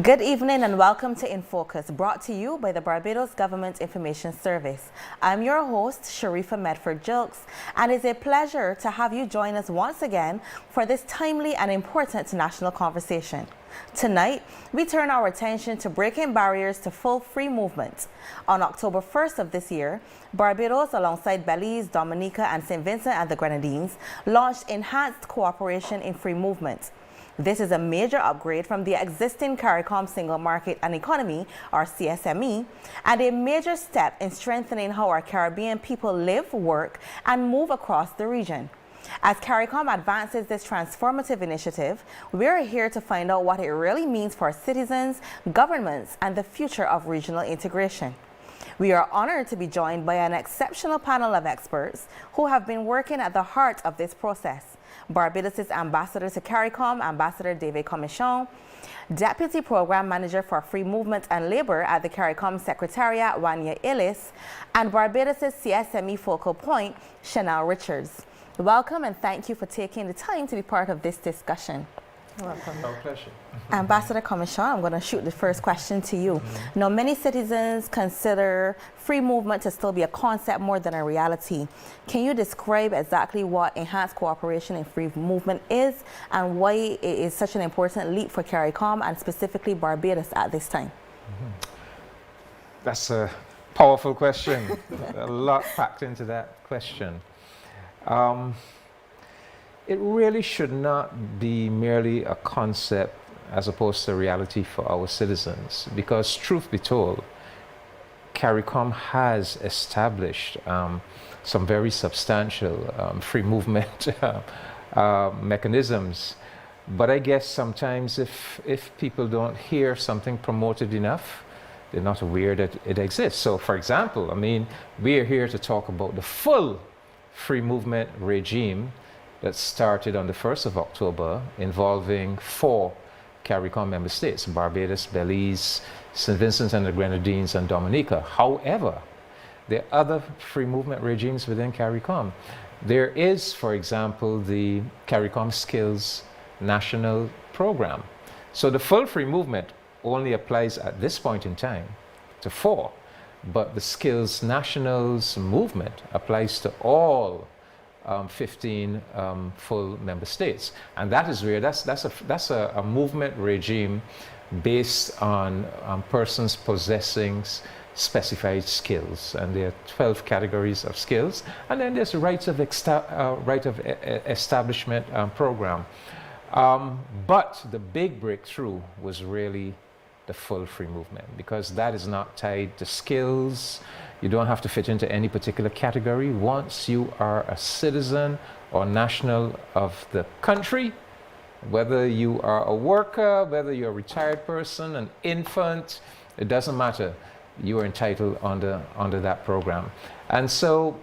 Good evening and welcome to In Focus, brought to you by the Barbados Government Information Service. I'm your host, Sharifa Medford-Gilkes, and it's a pleasure to have you join us once again for this timely and important national conversation. Tonight, we turn our attention to breaking barriers to full free movement. On October 1st of this year, Barbados, alongside Belize, Dominica, and St. Vincent and the Grenadines, launched enhanced cooperation in free movement. This is a major upgrade from the existing CARICOM Single Market and Economy, or CSME, and a major step in strengthening how our Caribbean people live, work, and move across the region. As CARICOM advances this transformative initiative, we're here to find out what it really means for citizens, governments, and the future of regional integration. We are honored to be joined by an exceptional panel of experts who have been working at the heart of this process. Barbados' Ambassador to CARICOM, Ambassador David Comissiong, Deputy Program Manager for Free Movement and Labor at the CARICOM Secretariat, Wanya, and Barbados' CSME focal point, Shennel Richards. Welcome and thank you for taking the time to be part of this discussion. You're welcome. Our pleasure. Ambassador Comissiong, I'm going to shoot the first question to you. Now, many citizens consider free movement to still be a concept more than a reality. Can you describe exactly what enhanced cooperation in free movement is and why it is such an important leap for CARICOM and specifically Barbados at this time? That's a powerful question. A lot packed into that question. It really should not be merely a concept as opposed to reality for our citizens, because truth be told, CARICOM has established some very substantial free movement mechanisms. But I guess sometimes if people don't hear something promoted enough, they're not aware that it exists. So for example, I mean, we are here to talk about the full free movement regime that started on the 1st of October, involving 4 CARICOM member states, Barbados, Belize, St. Vincent and the Grenadines, and Dominica. However, there are other free movement regimes within CARICOM. There is, for example, the CARICOM Skills National Program. So the full free movement only applies at this point in time to 4, but the Skills Nationals movement applies to all 15 full member states, and that is where that's a movement regime based on persons possessing specified skills, and there are 12 categories of skills, and then there's a right of establishment program. But the big breakthrough was really the full free movement, because that is not tied to skills. You don't have to fit into any particular category. Once you are a citizen or national of the country, whether you are a worker, whether you're a retired person, an infant, it doesn't matter. You are entitled under that program. And so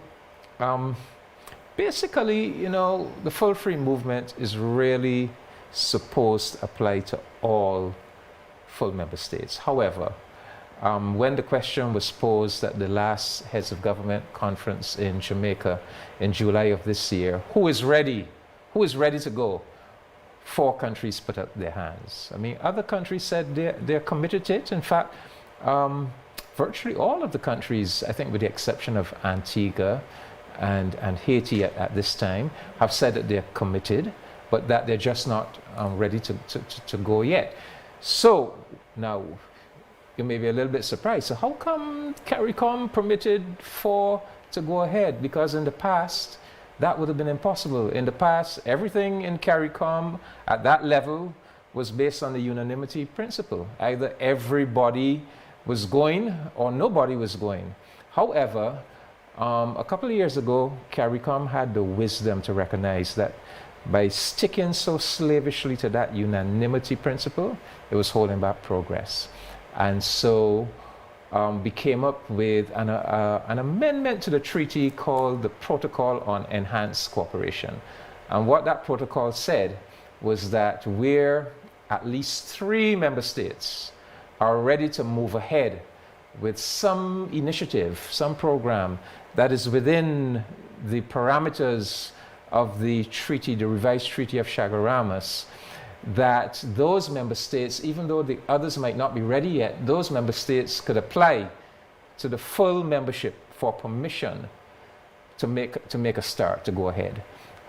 basically, you know, the full free movement is really supposed to apply to all full member states. However, when the question was posed at the last Heads of Government conference in Jamaica in July of this year, who is ready? Who is ready to go? 4 countries put up their hands. I mean, other countries said they're committed to it. In fact, virtually all of the countries, I think with the exception of Antigua and Haiti at this time, have said that they're committed, but that they're just not ready to go yet. So now, you may be a little bit surprised. So how come CARICOM permitted 4 to go ahead? Because in the past, that would have been impossible. In the past, everything in CARICOM at that level was based on the unanimity principle. Either everybody was going or nobody was going. However, a couple of years ago, CARICOM had the wisdom to recognize that by sticking so slavishly to that unanimity principle, it was holding back progress. And so we came up with an amendment to the treaty called the Protocol on Enhanced Cooperation. And what that protocol said was that where at least 3 member states are ready to move ahead with some initiative, some program that is within the parameters of the treaty, the revised Treaty of Chaguaramas, that those member states, even though the others might not be ready yet, those member states could apply to the full membership for permission to make a start, to go ahead.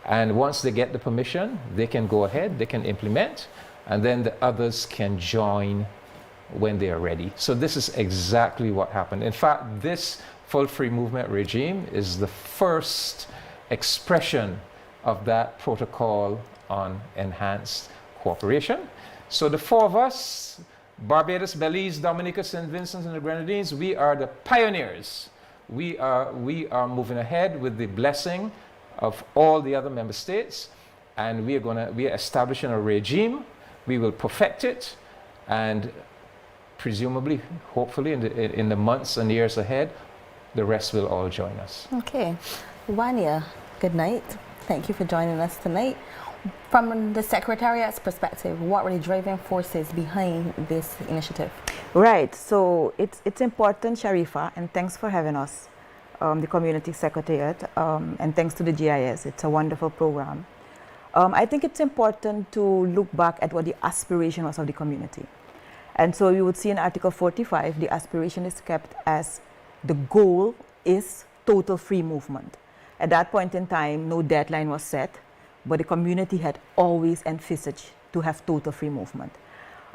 And once they get the permission, they can go ahead, they can implement, and then the others can join when they are ready. So this is exactly what happened. In fact, this full free movement regime is the first expression of that protocol on enhanced cooperation. So the four of us, Barbados, Belize, Dominica, St. Vincent, and the Grenadines, we are the pioneers. We are moving ahead with the blessing of all the other member states, and we are establishing a regime. We will perfect it, and presumably, hopefully, in the months and years ahead, the rest will all join us. Okay. Wanya, good night. Thank you for joining us tonight. From the Secretariat's perspective, what were the driving forces behind this initiative? Right, so it's important, Sharifa, and thanks for having us, the Community Secretariat, and thanks to the GIS. It's a wonderful program. I think it's important to look back at what the aspiration was of the community. And so you would see in Article 45, the aspiration is kept as the goal is total free movement. At that point in time, no deadline was set, but the community had always envisaged to have total free movement.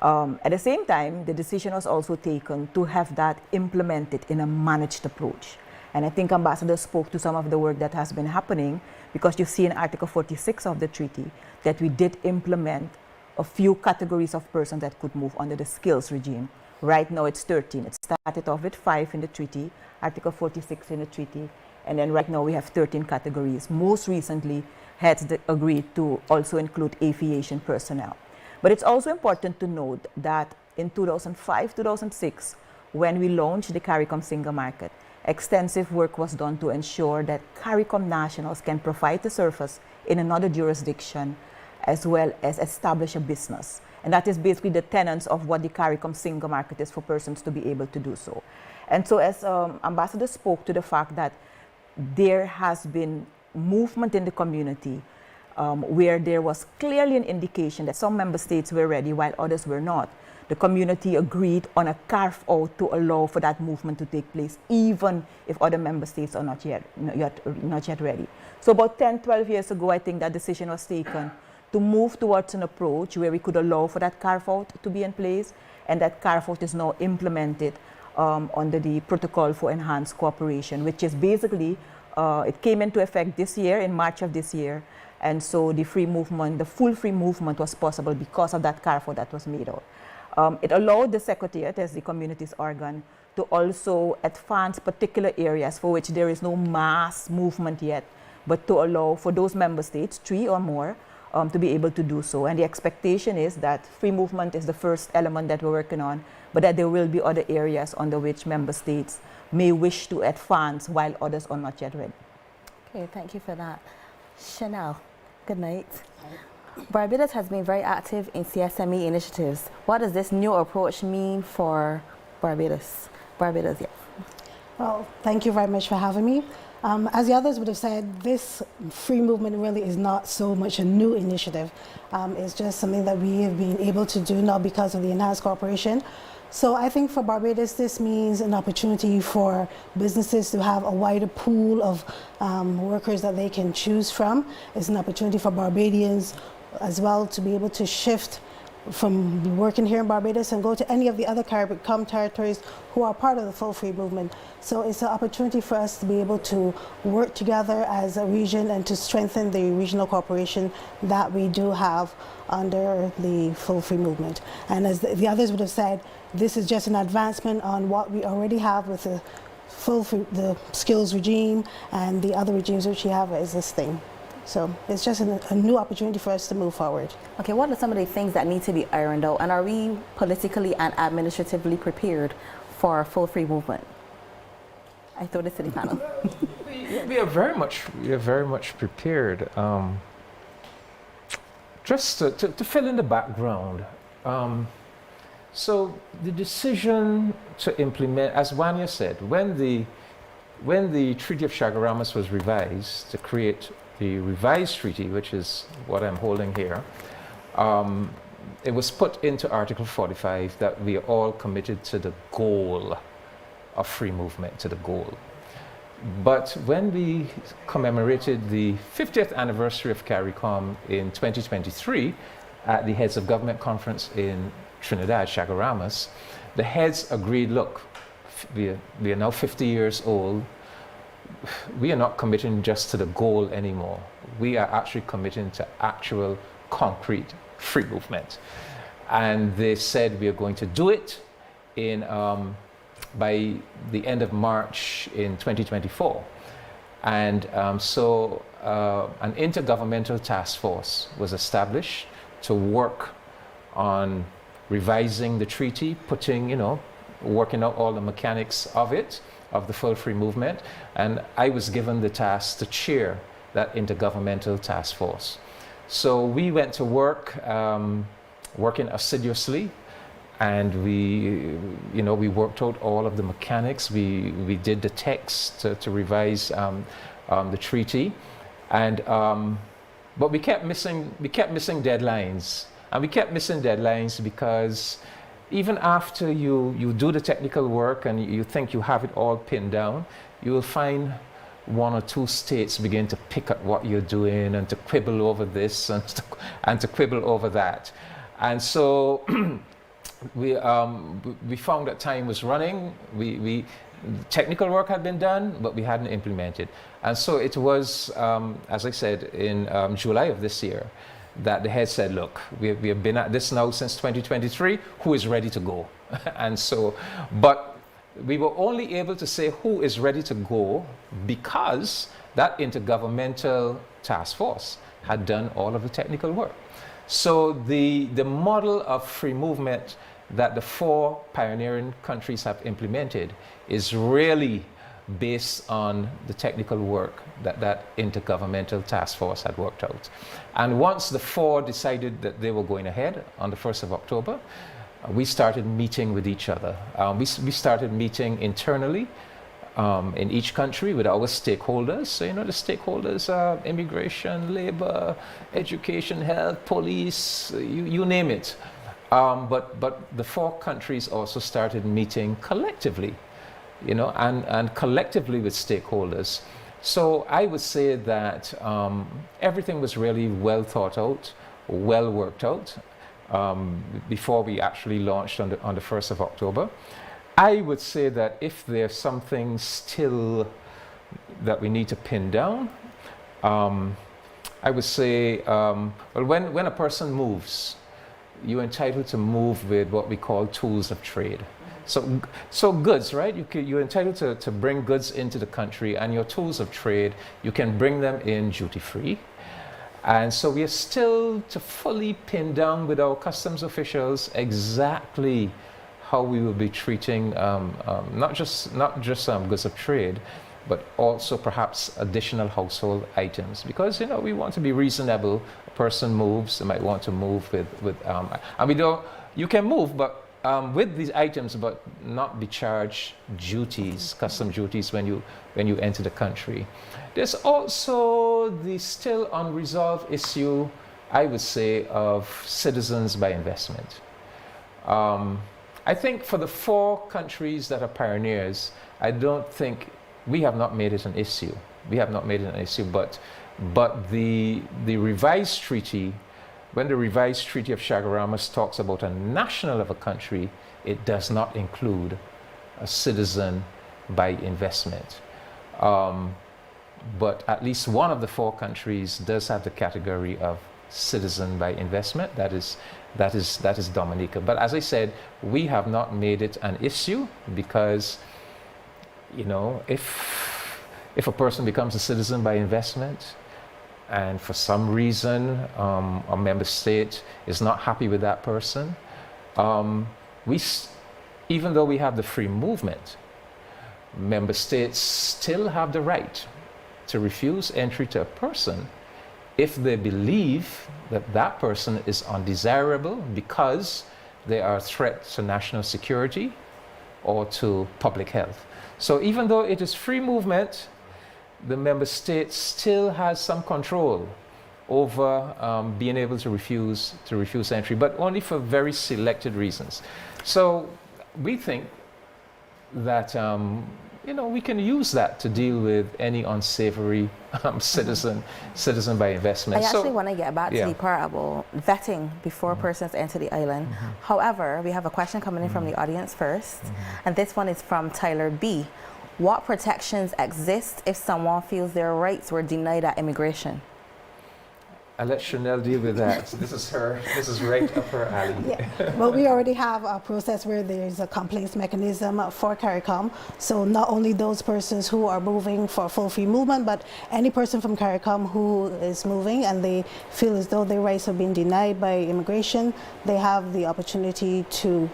At the same time, the decision was also taken to have that implemented in a managed approach. And I think Ambassador spoke to some of the work that has been happening, because you see in Article 46 of the treaty that we did implement a few categories of persons that could move under the skills regime. Right now it's 13. It started off with 5 in the treaty, Article 46 in the treaty, and then right now we have 13 categories. Most recently, heads agreed to also include aviation personnel. But it's also important to note that in 2005-2006, when we launched the CARICOM single market, extensive work was done to ensure that CARICOM nationals can provide the service in another jurisdiction as well as establish a business. And that is basically the tenets of what the CARICOM single market is, for persons to be able to do so. And so as Ambassador spoke to the fact that there has been movement in the community where there was clearly an indication that some member states were ready while others were not. The community agreed on a carve-out to allow for that movement to take place, even if other member states are not yet ready. So about 10, 12 years ago, I think that decision was taken to move towards an approach where we could allow for that carve-out to be in place, and that carve-out is now implemented under the Protocol for Enhanced Cooperation, which is basically, it came into effect this year, in March of this year, and so the free movement, the full free movement was possible because of that carve-out that was made out. It allowed the Secretariat, as the community's organ, to also advance particular areas for which there is no mass movement yet, but to allow for those member states, 3 or more, to be able to do so. And the expectation is that free movement is the first element that we're working on, but that there will be other areas under which member states may wish to advance while others are not yet ready. Okay, thank you for that. Shennel, good night. Barbados has been very active in CSME initiatives. What does this new approach mean for Barbados? Barbados, yeah. Well, thank you very much for having me. As the others would have said, this free movement really is not so much a new initiative. It's just something that we have been able to do now because of the enhanced cooperation. So I think for Barbados, this means an opportunity for businesses to have a wider pool of workers that they can choose from. It's an opportunity for Barbadians as well to be able to shift from working here in Barbados and go to any of the other CARICOM territories who are part of the full free movement. So it's an opportunity for us to be able to work together as a region and to strengthen the regional cooperation that we do have under the full free movement. And as the others would have said, this is just an advancement on what we already have with the the skills regime and the other regimes which we have existing. So it's just a new opportunity for us to move forward. Okay, what are some of the things that need to be ironed out, and are we politically and administratively prepared for full free movement? I throw this to the panel. We are very much prepared. Just to fill in the background. So the decision to implement, as Wanya said, when the Treaty of Chaguaramas was revised to create the revised treaty, which is what I'm holding here, it was put into Article 45 that we are all committed to the goal of free movement, to the goal. But when we commemorated the 50th anniversary of CARICOM in 2023 at the Heads of Government Conference in Trinidad, Chaguaramas, the heads agreed, look, we are now 50 years old. We are not committing just to the goal anymore. We are actually committing to actual concrete free movement. And they said we are going to do it in by the end of March in 2024. And so an intergovernmental task force was established to work on revising the treaty, working out all the mechanics of it, of the full free movement. And I was given the task to chair that intergovernmental task force. So we went to work, working assiduously, and we worked out all of the mechanics. We did the text to revise the treaty, and but we kept missing deadlines, and we kept missing deadlines because even after you do the technical work and you think you have it all pinned down, you will find one or two states begin to pick at what you're doing and to quibble over this and to quibble over that, and so. We found that time was running. Technical work had been done, but we hadn't implemented. And so it was, as I said, in July of this year, that the head said, look, we have been at this now since 2023, who is ready to go? And so, but we were only able to say who is ready to go because that intergovernmental task force had done all of the technical work. So the model of free movement that the 4 pioneering countries have implemented is really based on the technical work that intergovernmental task force had worked out. And once the 4 decided that they were going ahead on the 1st of October, we started meeting with each other. We started meeting internally in each country with our stakeholders. So, the stakeholders are immigration, labor, education, health, police, you name it. But the 4 countries also started meeting collectively, and collectively with stakeholders. So I would say that everything was really well thought out, well worked out before we actually launched on the 1st of October. I would say that if there's something still that we need to pin down, I would say, when a person moves, you're entitled to move with what we call tools of trade. So goods, right? You're entitled to bring goods into the country, and your tools of trade, you can bring them in duty-free. And so we are still to fully pin down with our customs officials exactly how we will be treating not just goods of trade, but also perhaps additional household items, because we want to be reasonable. A person moves, they might want to move with and we don't. You can move, but with these items, but not be charged duties, custom duties when you enter the country. There's also the still unresolved issue, I would say, of citizens by investment. I think for the 4 countries that are pioneers, I don't think we have not made it an issue. We have not made it an issue, but the revised treaty, when the revised Treaty of Chaguaramas talks about a national of a country, it does not include a citizen by investment. But at least one of the 4 countries does have the category of citizen by investment. That is Dominica. But as I said, we have not made it an issue because, if a person becomes a citizen by investment, and for some reason a member state is not happy with that person, even though we have the free movement, member states still have the right to refuse entry to a person if they believe that that person is undesirable because they are a threat to national security or to public health. So even though it is free movement, the member state still has some control over being able to refuse entry, but only for very selected reasons. So we think that we can use that to deal with any unsavory citizen by investment. I actually want to get back to the part about vetting before persons enter the island. However, we have a question coming in from the audience first, and this one is from Tyler B. What protections exist if someone feels their rights were denied at immigration? I'll let Shennel deal with that. This is right up her alley. Yeah. Well, we already have a process where there's a complaints mechanism for CARICOM. So not only those persons who are moving for full free movement, but any person from CARICOM who is moving and they feel as though their rights have been denied by immigration, they have the opportunity to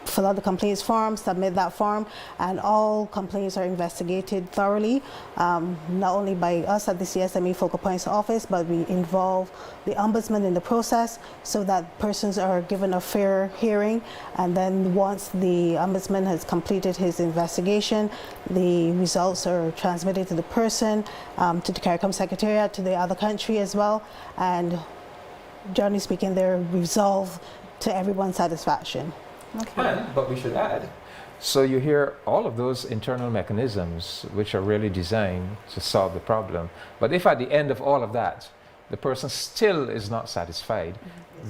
fill out the complaints form, submit that form, and all complaints are investigated thoroughly, not only by us at the CSME Focal Points Office, but we involve the Ombudsman in the process so that persons are given a fair hearing. And then once the Ombudsman has completed his investigation, the results are transmitted to the person, to the CARICOM Secretariat, to the other country as well, and generally speaking, they're resolved to everyone's satisfaction. Okay. But we should add, so you hear all of those internal mechanisms which are really designed to solve the problem. But if at the end of all of that, the person still is not satisfied,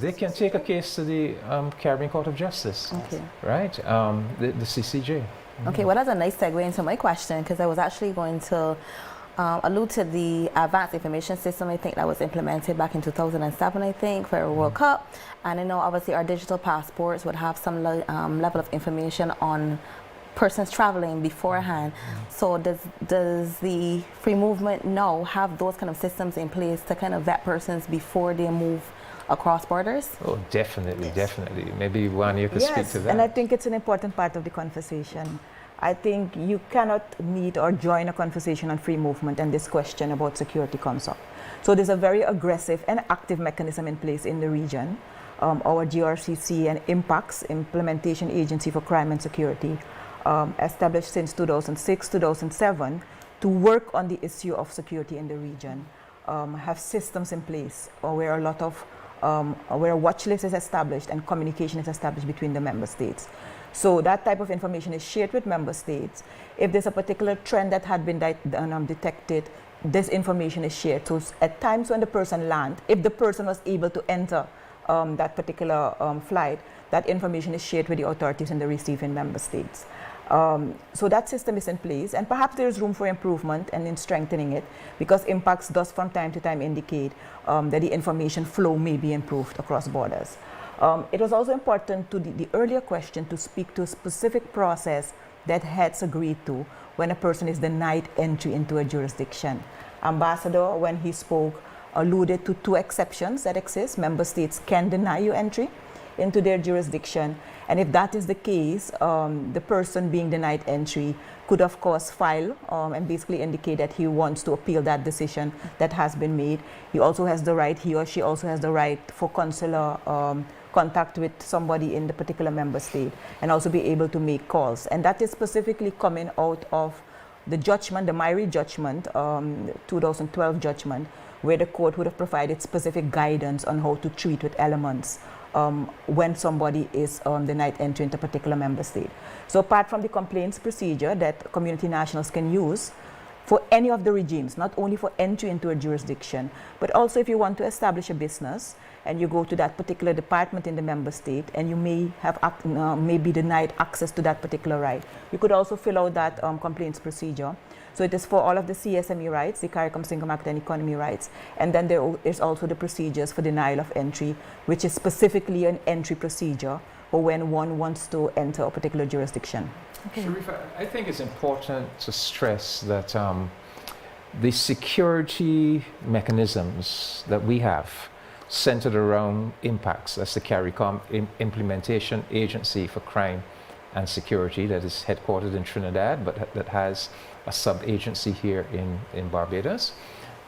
they can take a case to the Caribbean Court of Justice, right? The CCJ. Okay, well, that's a nice segue into my question, because I was actually going to allude to the advanced information system, I think that was implemented back in 2007, I think, for World Cup. And I know obviously our digital passports would have some level of information on persons traveling beforehand. So does the free movement now have those kind of systems in place to kind of vet persons before they move across borders? Oh, definitely, definitely. Maybe Wanya could speak to that. And I think it's an important part of the conversation. I think you cannot meet or join a conversation on free movement and this question about security comes up. So there's a very aggressive and active mechanism in place in the region. Our GRCC and IMPACTS, Implementation Agency for Crime and Security, established since 2006, 2007 to work on the issue of security in the region, have systems in place where a lot of, where a watch list is established and communication is established between the member states. So that type of information is shared with member states. If there's a particular trend that had been detected, this information is shared. So at times when the person lands, if the person was able to enter that particular flight, that information is shared with the authorities in the receiving member states. So that system is in place, and perhaps there is room for improvement and in strengthening it, because impacts does from time to time indicate that the information flow may be improved across borders. It was also important to the earlier question to speak to a specific process that heads agreed to when a person is denied entry into a jurisdiction. Ambassador, when he spoke, alluded to two exceptions that exist. Member states can deny you entry into their jurisdiction, and if that is the case, the person being denied entry could of course file and basically indicate that he wants to appeal that decision that has been made. He also has the right, he or she also has the right for consular contact with somebody in the particular member state and also be able to make calls. And that is specifically coming out of the judgment, the Myrie judgment, 2012 judgment, where the court would have provided specific guidance on how to treat with elements when somebody is denied entry into a particular member state. So apart from the complaints procedure that community nationals can use for any of the regimes, not only for entry into a jurisdiction, but also if you want to establish a business and you go to that particular department in the member state and you may have may be denied access to that particular right, you could also fill out that complaints procedure. So it is for all of the CSME rights, the CARICOM Single Market and Economy rights, and then there is also the procedures for denial of entry, which is specifically an entry procedure for when one wants to enter a particular jurisdiction. Okay. Sharifa, I think it's important to stress that the security mechanisms that we have centered around impacts, that's the CARICOM Implementation Agency for Crime and Security that is headquartered in Trinidad, but that has a sub-agency here in Barbados.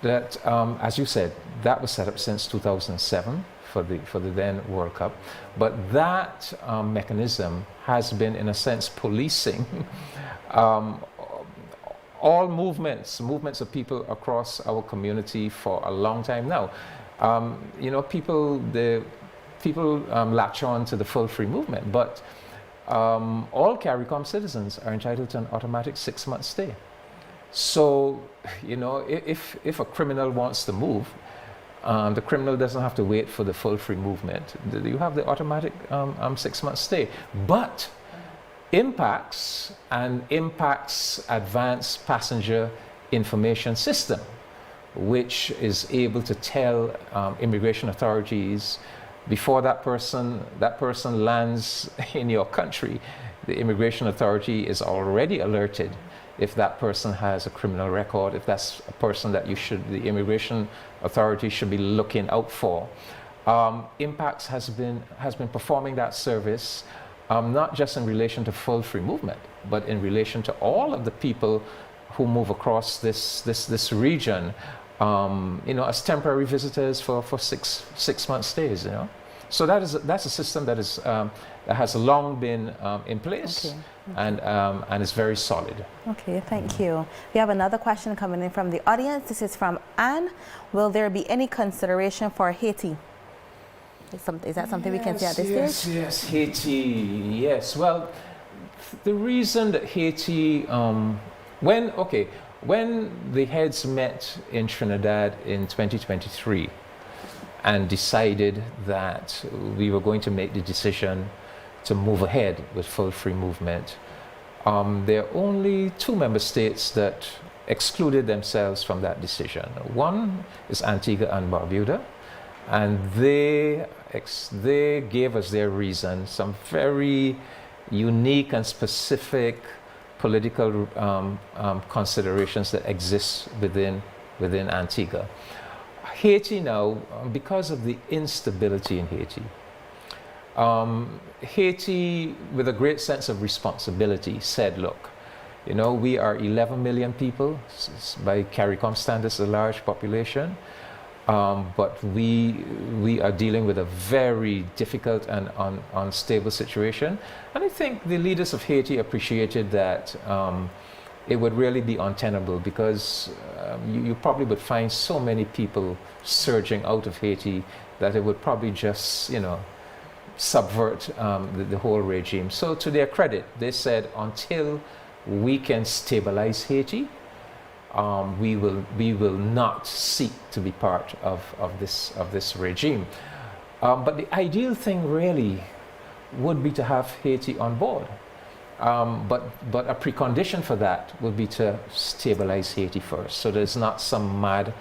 That, as you said, that was set up since 2007 for the then World Cup. But that mechanism has been, in a sense, policing all movements of people across our community for a long time now. You know, people latch on to the full free movement, but all CARICOM citizens are entitled to an automatic 6-month stay. So, you know, if a criminal wants to move, the criminal doesn't have to wait for the full free movement. You have the automatic 6-month stay. But impacts advanced passenger information system, which is able to tell immigration authorities before that person lands in your country, the immigration authority is already alerted if that person has a criminal record, if that's a person that the immigration authority should be looking out for. Impacts has been performing that service, not just in relation to full free movement, but in relation to all of the people who move across this region, you know, as temporary visitors for 6-month stays, you know. So that's a system that has long been in place. Okay. And is very solid. Okay, thank you. We have another question coming in from the audience. This is from Anne. Will there be any consideration for Haiti? Is that something we can say at this stage? Yes, Haiti. Yes. Well, the reason that Haiti, when the heads met in Trinidad in 2023 and decided that we were going to make the decision to move ahead with full free movement, there are only 2 member states that excluded themselves from that decision. One is Antigua and Barbuda, and they gave us their reason, some very unique and specific political considerations that exist within Antigua. Haiti now, because of the instability in Haiti, Haiti, with a great sense of responsibility, said, look, you know, we are 11 million people, by CARICOM standards, a large population, but we are dealing with a very difficult and unstable situation. And I think the leaders of Haiti appreciated that it would really be untenable, because you probably would find so many people surging out of Haiti that it would probably just, you know, subvert the whole regime. So to their credit, they said, until we can stabilize Haiti, we will not seek to be part of this regime. But the ideal thing really would be to have Haiti on board. But a precondition for that would be to stabilize Haiti first, so there's not some mad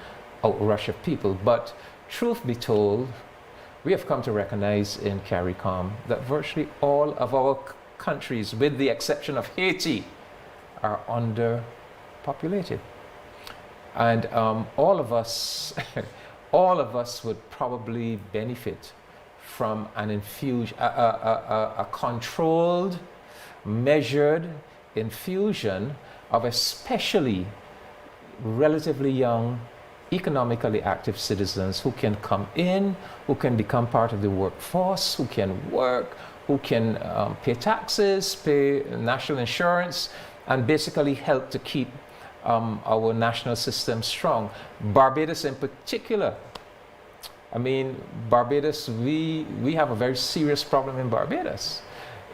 outrush of people. But truth be told, we have come to recognize in CARICOM that virtually all of our countries, with the exception of Haiti, are underpopulated. And all of us would probably benefit from an a controlled, measured infusion of especially relatively young, economically active citizens who can come in, who can become part of the workforce, who can work, who can pay taxes, pay national insurance, and basically help to keep our national system strong. Barbados in particular, I mean, Barbados, we have a very serious problem in Barbados,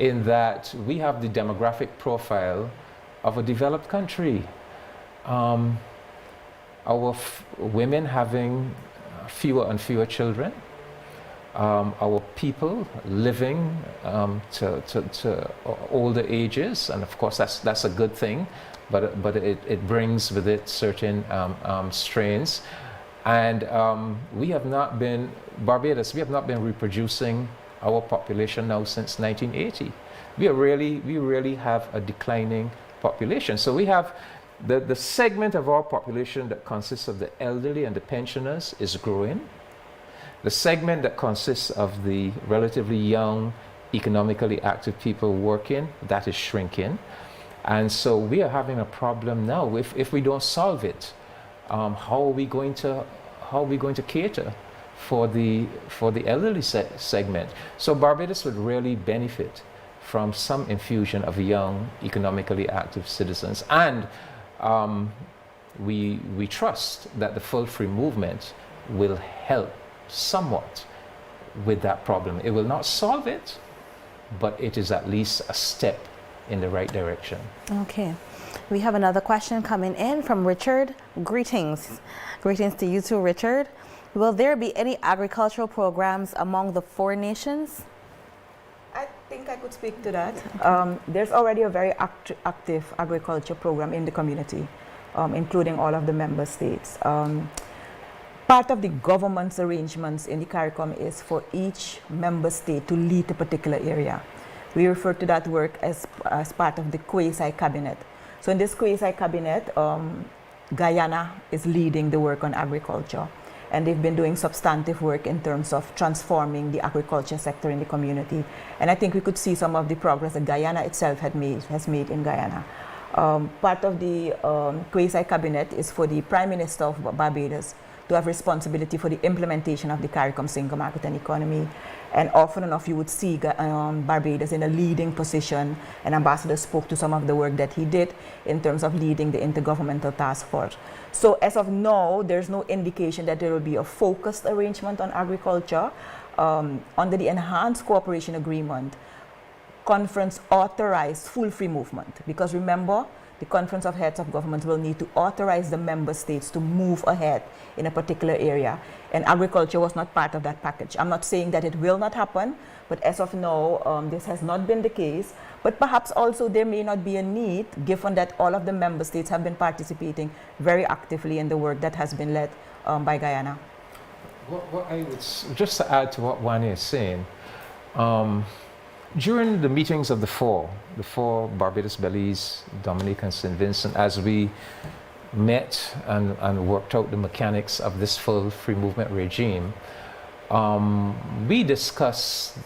in that we have the demographic profile of a developed country. Our women having fewer and fewer children, our people living to older ages, and of course that's a good thing, but it brings with it certain strains. And Barbados, we have not been reproducing our population now since 1980. We really have a declining population. So we have the segment of our population that consists of the elderly and the pensioners is growing. The segment that consists of the relatively young, economically active people working, that is shrinking. And so we are having a problem now. If we don't solve it, how are we going to cater for the elderly segment? So Barbados would really benefit from some infusion of young, economically active citizens. And we trust that the full free movement will help somewhat with that problem. It will not solve it, but it is at least a step in the right direction. Okay. We have another question coming in from Richard. Greetings. Greetings to you too, Richard. Will there be any agricultural programs among the 4 nations? I think I could speak to that. There's already a very active agriculture program in the community, including all of the member states. Part of the government's arrangements in the CARICOM is for each member state to lead a particular area. We refer to that work as part of the quasi-cabinet. So in this quasi-cabinet, Guyana is leading the work on agriculture. And they've been doing substantive work in terms of transforming the agriculture sector in the community. And I think we could see some of the progress that Guyana itself has made in Guyana. Part of the quasi-cabinet is for the Prime Minister of Barbados to have responsibility for the implementation of the CARICOM single market and economy. And often enough, you would see Barbados in a leading position. And Ambassador spoke to some of the work that he did in terms of leading the intergovernmental task force. So as of now, there's no indication that there will be a focused arrangement on agriculture. Under the Enhanced Cooperation Agreement, conference authorized full free movement. Because remember, the Conference of Heads of Government will need to authorize the member states to move ahead in a particular area. And agriculture was not part of that package. I'm not saying that it will not happen, but as of now, this has not been the case. But perhaps also there may not be a need, given that all of the member states have been participating very actively in the work that has been led by Guyana. What I would, just to add to what Wanya is saying, during the meetings of the four, Barbados, Belize, Dominica, and St. Vincent, as we met and worked out the mechanics of this full free movement regime, we discussed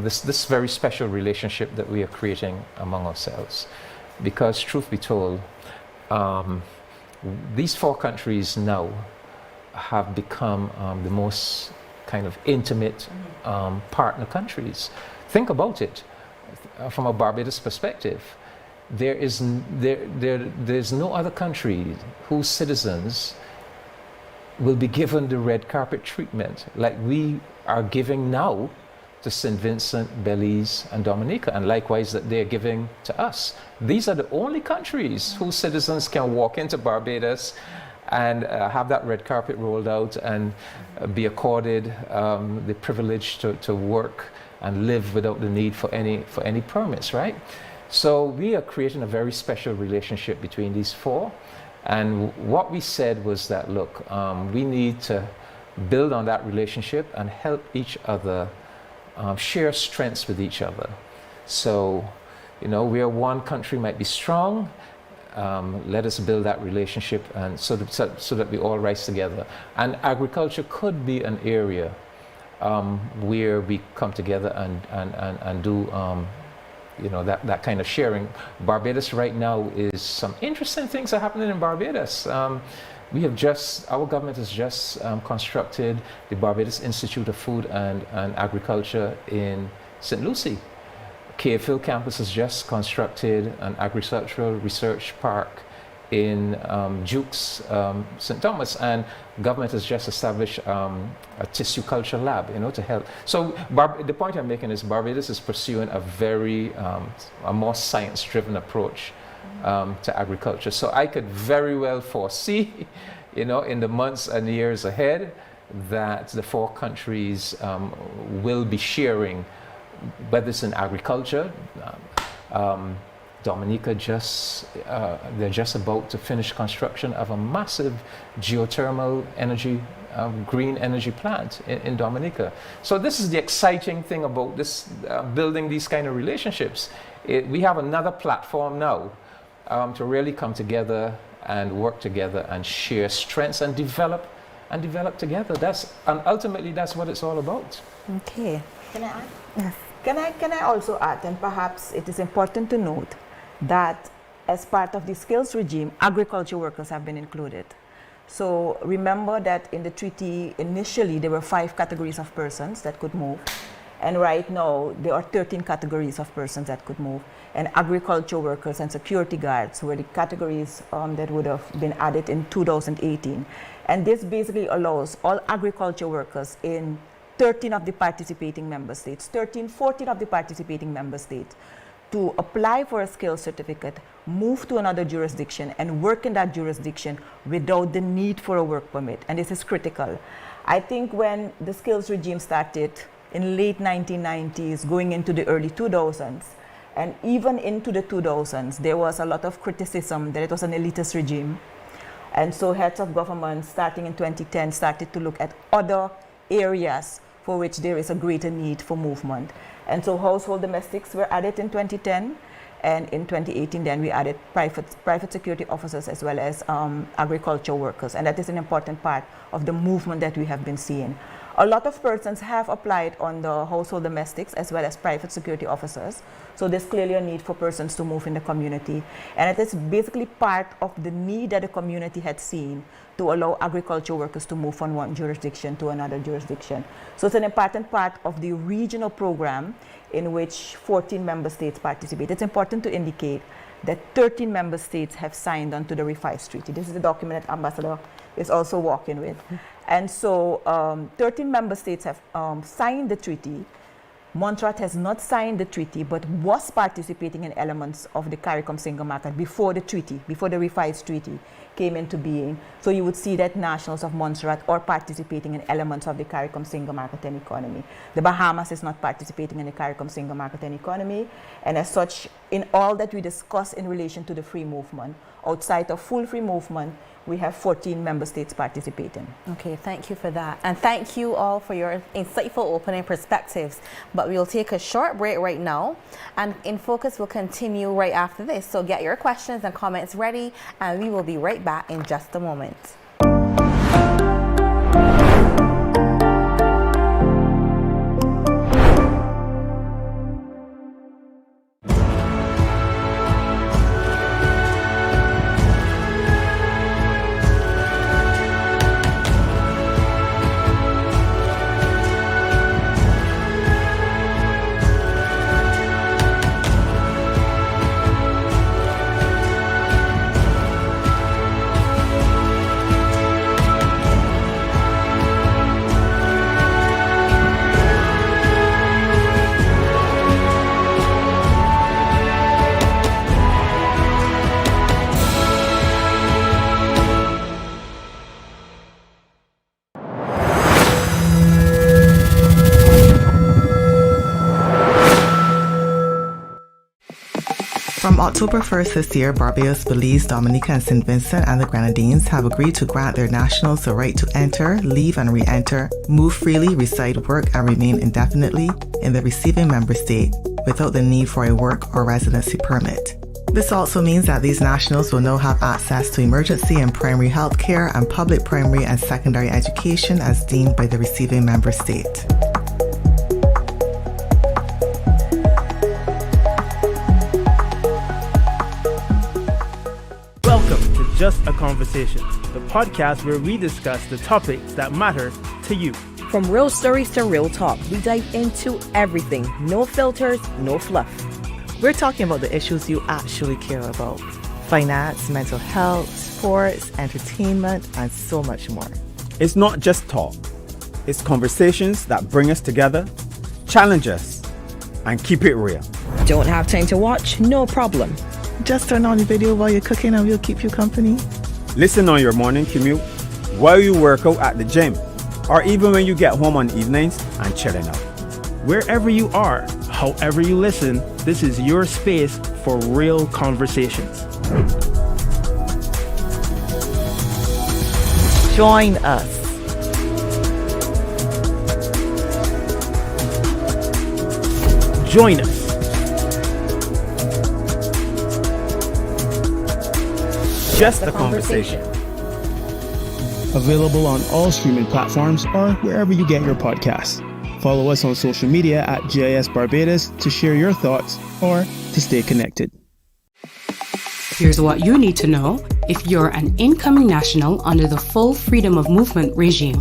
this very special relationship that we are creating among ourselves. Because truth be told, these 4 countries now have become the most kind of intimate partner countries. Think about it from a Barbados perspective. There's no other country whose citizens will be given the red carpet treatment like we are giving now to St. Vincent, Belize, and Dominica, and likewise that they're giving to us. These are the only countries whose citizens can walk into Barbados and have that red carpet rolled out and be accorded the privilege to work and live without the need for any permits, right? So we are creating a very special relationship between these 4. And what we said was that, look, we need to build on that relationship and help each other share strengths with each other. So, you know, where one country might be strong, let us build that relationship and so that we all rise together. And agriculture could be an area where we come together and do you know, that kind of sharing. Barbados right now is some interesting things are happening in Barbados. We have our government has just constructed the Barbados Institute of Food and Agriculture in St. Lucie. KFIL campus has just constructed an agricultural research park in Duke's St. Thomas, and government has just established a tissue culture lab, you know, to help. So the point I'm making is Barbados is pursuing a more science-driven approach to agriculture. So I could very well foresee, you know, in the months and years ahead, that the 4 countries will be sharing, whether it's in agriculture. Dominica they're just about to finish construction of a massive geothermal energy, green energy plant in Dominica. So this is the exciting thing about this, building these kind of relationships. We have another platform now to really come together and work together and share strengths and develop together. And ultimately that's what it's all about. Okay. Can I add? Yes. Can I also add, and perhaps it is important to note that as part of the skills regime, agriculture workers have been included. So remember that in the treaty, initially there were 5 categories of persons that could move. And right now, there are 13 categories of persons that could move. And agriculture workers and security guards were the categories that would have been added in 2018. And this basically allows all agriculture workers in 13 of the participating member states, 14 of the participating member states, to apply for a skills certificate, move to another jurisdiction, and work in that jurisdiction without the need for a work permit. And this is critical. I think when the skills regime started in late 1990s, going into the early 2000s, and even into the 2000s, there was a lot of criticism that it was an elitist regime. And so heads of government, starting in 2010, started to look at other areas for which there is a greater need for movement. And so household domestics were added in 2010, and in 2018 then we added private security officers as well as agriculture workers, and that is an important part of the movement that we have been seeing. A lot of persons have applied on the household domestics as well as private security officers, so there's clearly a need for persons to move in the community, and it is basically part of the need that the community had seen to allow agriculture workers to move from one jurisdiction to another jurisdiction. So it's an important part of the regional program in which 14 member states participate. It's important to indicate that 13 member states have signed onto the revised treaty. This is the document that Ambassador is also working with. And so 13 member states have signed the treaty. Montserrat has not signed the treaty, but was participating in elements of the CARICOM single market before the treaty, before the revised treaty came into being. So you would see that nationals of Montserrat are participating in elements of the CARICOM single market and economy. The Bahamas is not participating in the CARICOM single market and economy. And as such, in all that we discuss in relation to the free movement, outside of full free movement, we have 14 member states participating. Okay, thank you for that. And thank you all for your insightful opening perspectives. But we'll take a short break right now, and In Focus will continue right after this. So get your questions and comments ready, and we will be right back in just a moment. From October 1st this year, Barbados, Belize, Dominica, and St. Vincent and the Grenadines have agreed to grant their nationals the right to enter, leave and re-enter, move freely, reside, work, and remain indefinitely in the receiving member state without the need for a work or residency permit. This also means that these nationals will now have access to emergency and primary health care and public primary and secondary education as deemed by the receiving member state. Welcome to Just a Conversation, the podcast where we discuss the topics that matter to you. From real stories to real talk, we dive into everything. No filters, no fluff. We're talking about the issues you actually care about. Finance, mental health, sports, entertainment, and so much more. It's not just talk. It's conversations that bring us together, challenge us, and keep it real. Don't have time to watch? No problem. Just turn on the video while you're cooking and we'll keep you company. Listen on your morning commute, while you work out at the gym, or even when you get home on evenings and chilling out. Wherever you are, however you listen, this is your space for real conversations. Join us. Join us. Just a conversation. Available on all streaming platforms or wherever you get your podcasts. Follow us on social media at GIS Barbados to share your thoughts or to stay connected. Here's what you need to know if you're an incoming national under the full freedom of movement regime.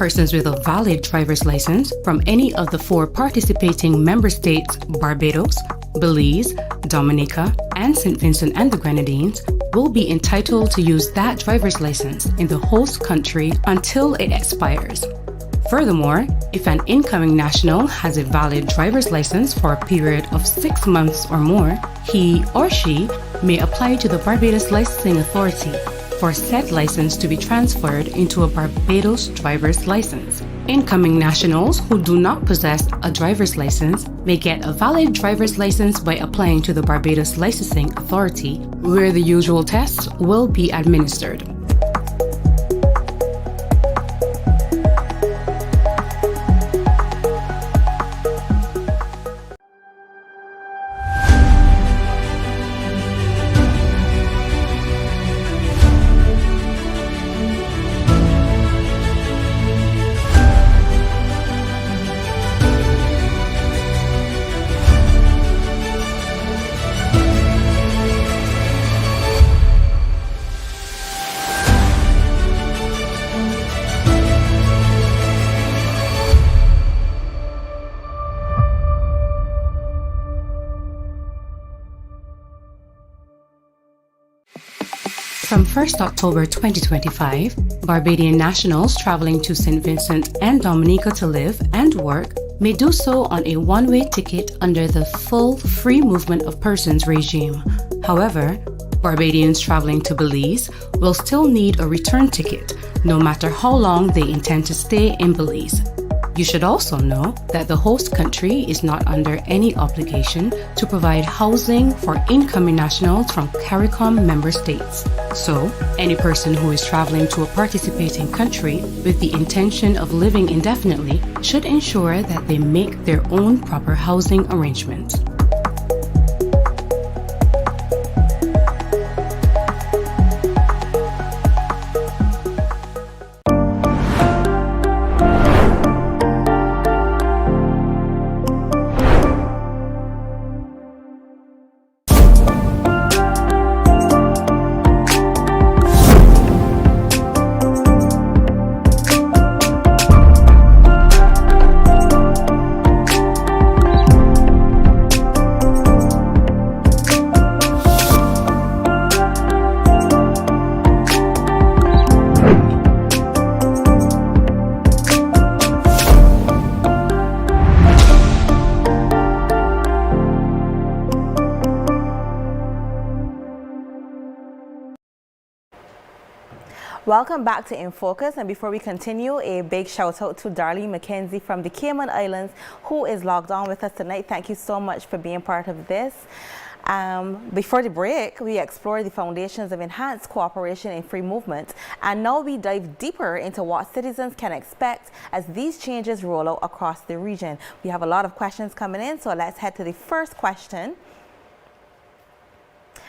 Persons with a valid driver's license from any of the 4 participating member states, Barbados, Belize, Dominica, and St. Vincent and the Grenadines, will be entitled to use that driver's license in the host country until it expires. Furthermore, if an incoming national has a valid driver's license for a period of 6 months or more, he or she may apply to the Barbados Licensing Authority for said license to be transferred into a Barbados driver's license. Incoming nationals who do not possess a driver's license may get a valid driver's license by applying to the Barbados Licensing Authority, where the usual tests will be administered. From 1st October 2025, Barbadian nationals traveling to St. Vincent and Dominica to live and work may do so on a one-way ticket under the full free movement of persons regime. However, Barbadians traveling to Belize will still need a return ticket, no matter how long they intend to stay in Belize. You should also know that the host country is not under any obligation to provide housing for incoming nationals from CARICOM member states. So, any person who is traveling to a participating country with the intention of living indefinitely should ensure that they make their own proper housing arrangements. Welcome back to In Focus, and before we continue, a big shout out to Darlene McKenzie from the Cayman Islands, who is logged on with us tonight. Thank you so much for being part of this. Before the break, we explored the foundations of enhanced cooperation in free movement, and now we dive deeper into what citizens can expect as these changes roll out across the region. We have a lot of questions coming in, so let's head to the first question.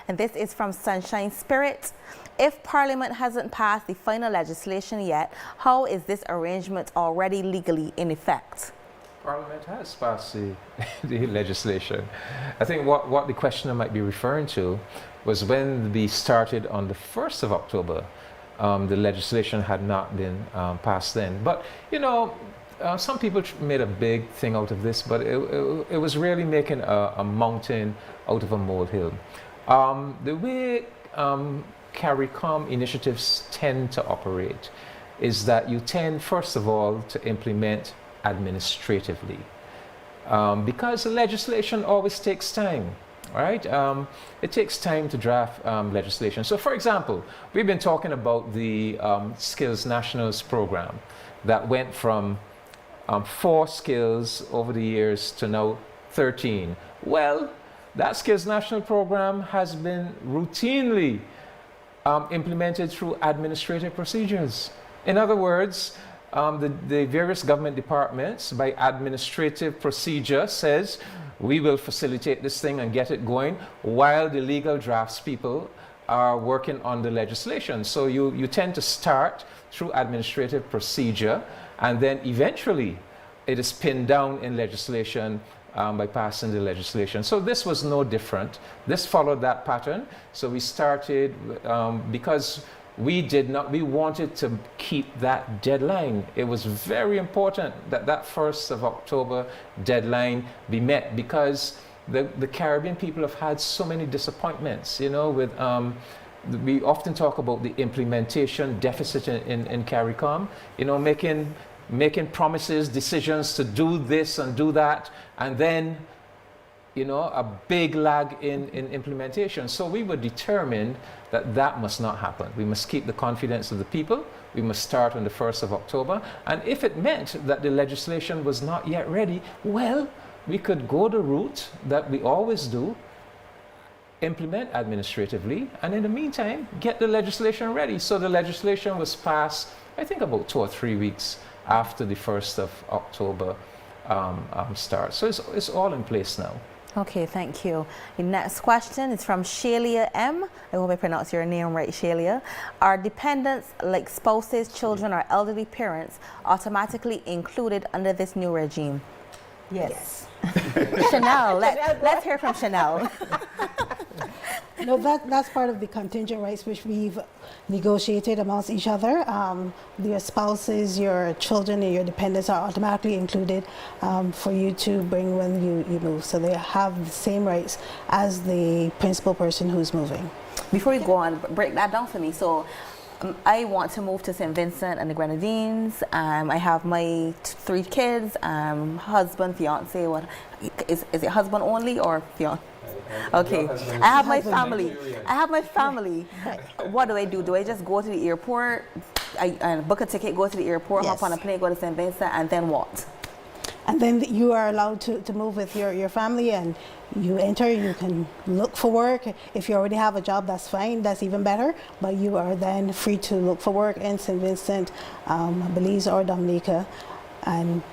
And this is from Sunshine Spirit. If Parliament hasn't passed the final legislation yet, how is this arrangement already legally in effect? Parliament has passed the legislation. I think what the questioner might be referring to was when we started on the 1st of October, the legislation had not been passed then. But, you know, some people made a big thing out of this, but it was really making a mountain out of a molehill. The way CARICOM initiatives tend to operate is that you tend, first of all, to implement administratively. Because the legislation always takes time, right? It takes time to draft legislation. So, for example, we've been talking about the Skills Nationals program that went from 4 skills over the years to now 13. Well, that Skills National program has been routinely implemented through administrative procedures. In other words, the various government departments, by administrative procedure, says we will facilitate this thing and get it going, while the legal draftspeople are working on the legislation. So you tend to start through administrative procedure, and then eventually it is pinned down in legislation by passing the legislation. So this was no different. This followed that pattern. So we started, because we wanted to keep that deadline. It was very important that that 1st of October deadline be met, because the Caribbean people have had so many disappointments, you know, with we often talk about the implementation deficit in CARICOM, you know, making promises, decisions to do this and do that, and then, you know, a big lag in implementation. So we were determined that that must not happen. We must keep the confidence of the people. We must start on the 1st of October. And if it meant that the legislation was not yet ready, well, we could go the route that we always do, implement administratively, and in the meantime, get the legislation ready. So the legislation was passed, I think, about 2 or 3 weeks after the 1st of October start. So it's all in place now. Okay, thank you. The next question is from Shelia M. I hope I pronounced your name right, Shelia. Are dependents like spouses, children, or elderly parents automatically included under this new regime? Yes. Shennel, let's hear from Shennel. No, that's part of the contingent rights which we've negotiated amongst each other. Your spouses, your children, and your dependents are automatically included for you to bring when you move. So they have the same rights as the principal person who's moving. Before you go on, break that down for me. So I want to move to St. Vincent and the Grenadines. I have my 3 kids, husband, fiance. What is it? Husband only or fiance? Okay, I have my family. What do? Do I just go to the airport, I book a ticket, go to the airport, Yes. hop on a plane, go to St. Vincent, and then what? And then you are allowed to move with your family, and you enter, you can look for work. If you already have a job, that's fine, that's even better. But you are then free to look for work in St. Vincent, Belize, or Dominica, and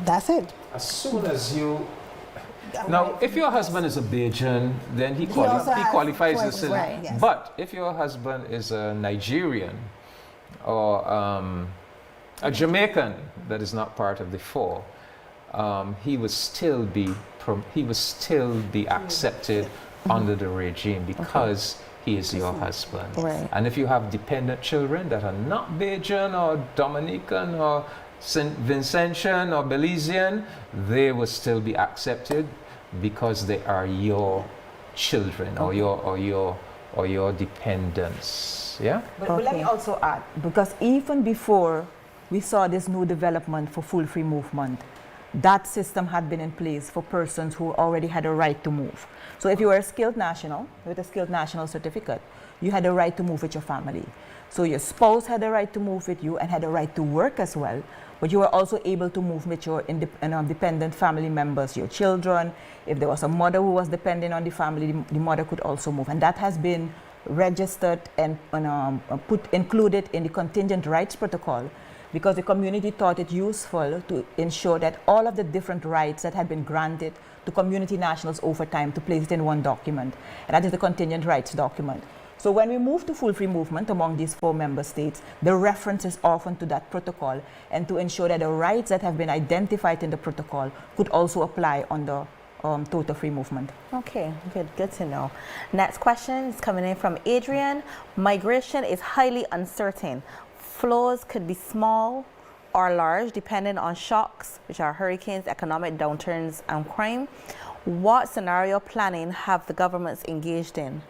that's it. As soon as you... Now, if your husband is a Bajan, then he qualifies as a citizen. Right, yes. But if your husband is a Nigerian or a Jamaican that is not part of the 4, he would still be accepted under the regime because he is your husband. Right. And if you have dependent children that are not Bajan or Dominican or St. Vincentian or Belizean, they will still be accepted because they are your children or your dependents. Yeah. But let me also add, because even before we saw this new development for full free movement, that system had been in place for persons who already had a right to move. So if you were a skilled national with a skilled national certificate, you had a right to move with your family. So your spouse had a right to move with you and had a right to work as well, but you were also able to move with your dependent family members, your children. If there was a mother who was dependent on the family, the mother could also move. And that has been registered and included in the contingent rights protocol, because the community thought it useful to ensure that all of the different rights that had been granted to community nationals over time, to place it in one document, and that is the contingent rights document. So when we move to full free movement among these 4 member states, the reference is often to that protocol, and to ensure that the rights that have been identified in the protocol could also apply on the total free movement. Okay, good to know. Next question is coming in from Adrian. Migration is highly uncertain. Flows could be small or large depending on shocks, which are hurricanes, economic downturns, and crime. What scenario planning have the governments engaged in?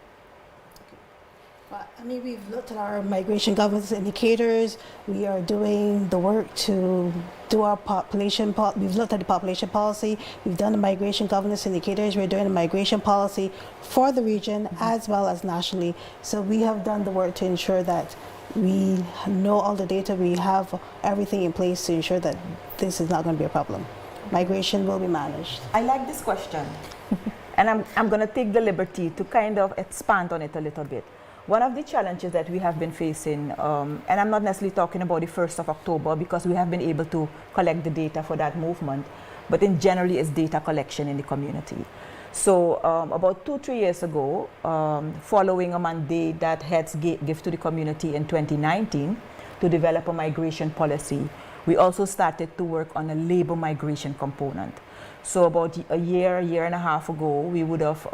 I mean, we've looked at our migration governance indicators. We are doing the work to do our population. We've looked at the population policy. We've done the migration governance indicators. We're doing a migration policy for the region as well as nationally. So we have done the work to ensure that we know all the data. We have everything in place to ensure that this is not going to be a problem. Migration will be managed. I like this question. And I'm going to take the liberty to kind of expand on it a little bit. One of the challenges that we have been facing, and I'm not necessarily talking about the 1st of October because we have been able to collect the data for that movement, but in generally is data collection in the community. So about 2-3 years ago, following a mandate that Heads gave to the community in 2019 to develop a migration policy, we also started to work on a labor migration component. So about a year and a half ago, we would have